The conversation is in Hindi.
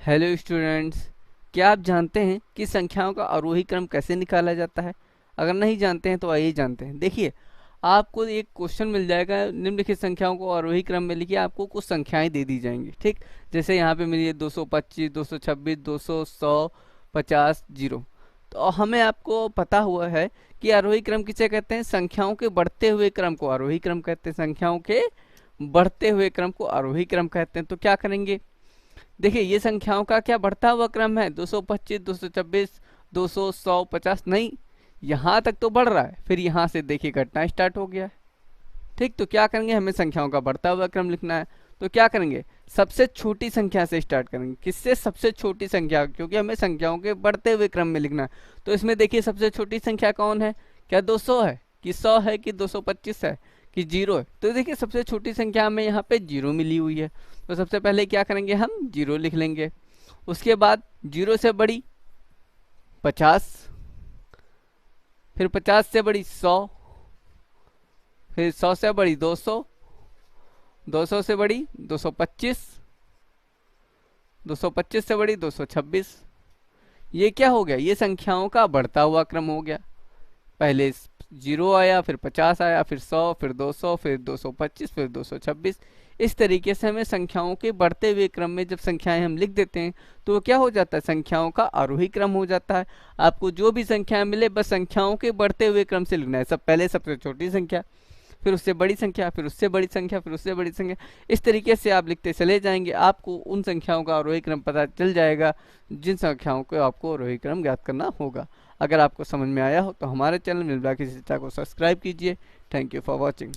हेलो स्टूडेंट्स, क्या आप जानते हैं कि संख्याओं का आरोही क्रम कैसे निकाला जाता है? अगर नहीं जानते हैं तो आइए जानते हैं। देखिए, आपको एक क्वेश्चन मिल जाएगा, निम्नलिखित संख्याओं को आरोही क्रम में लिखिए। आपको कुछ संख्याएं दे दी जाएंगी, ठीक। जैसे यहाँ पे मिली है 225, 226, 200, 100, 50, 0। तो हमें आपको पता हुआ है कि आरोही क्रम किसे कहते हैं? संख्याओं के बढ़ते हुए क्रम को आरोही क्रम कहते हैं। संख्याओं के बढ़ते हुए क्रम को आरोही क्रम कहते हैं। तो क्या करेंगे? देखिए, ये संख्याओं का क्या बढ़ता हुआ क्रम है? 225, 226, 200, 100, 50 नहीं, यहाँ तक तो बढ़ रहा है, फिर यहाँ से देखिए घटना स्टार्ट हो गया है, ठीक। तो क्या करेंगे? हमें संख्याओं का बढ़ता हुआ क्रम लिखना है। तो क्या करेंगे? सबसे छोटी संख्या से स्टार्ट करेंगे। किससे? सबसे छोटी संख्या, क्योंकि हमें संख्याओं के बढ़ते हुए क्रम में लिखना है। तो इसमें देखिए, सबसे छोटी संख्या कौन है? क्या 200 है कि 100 है कि 225 है कि 0 है? तो देखिए, सबसे छोटी संख्या हमें यहाँ पे 0 मिली हुई है। तो सबसे पहले क्या करेंगे? हम 0 लिख लेंगे। उसके बाद 0 से बड़ी 50, फिर 50 से बड़ी 100, फिर 100 से बड़ी 200, 200 से बड़ी 225, 225 से बड़ी 226। ये क्या हो गया? ये संख्याओं का बढ़ता हुआ क्रम हो गया। पहले 0 आया, फिर 50 आया, फिर 100, फिर 200, फिर 225, फिर 226। इस तरीके से हमें संख्याओं के बढ़ते हुए क्रम में जब संख्याएं हम लिख देते हैं तो वो क्या हो जाता है? संख्याओं का आरोही क्रम हो जाता है। आपको जो भी संख्याएं मिले, बस संख्याओं के बढ़ते हुए क्रम से लिखना है। सब पहले सबसे छोटी संख्या, फिर उससे बड़ी संख्या, फिर उससे बड़ी संख्या, फिर उससे बड़ी संख्या। इस तरीके से आप लिखते चले जाएंगे, आपको उन संख्याओं का आरोही क्रम पता चल जाएगा जिन संख्याओं को आपको आरोही क्रम ज्ञात करना होगा। अगर आपको समझ में आया हो तो हमारे चैनल मिलवा की शिक्षा को सब्सक्राइब कीजिए। Thank you for watching.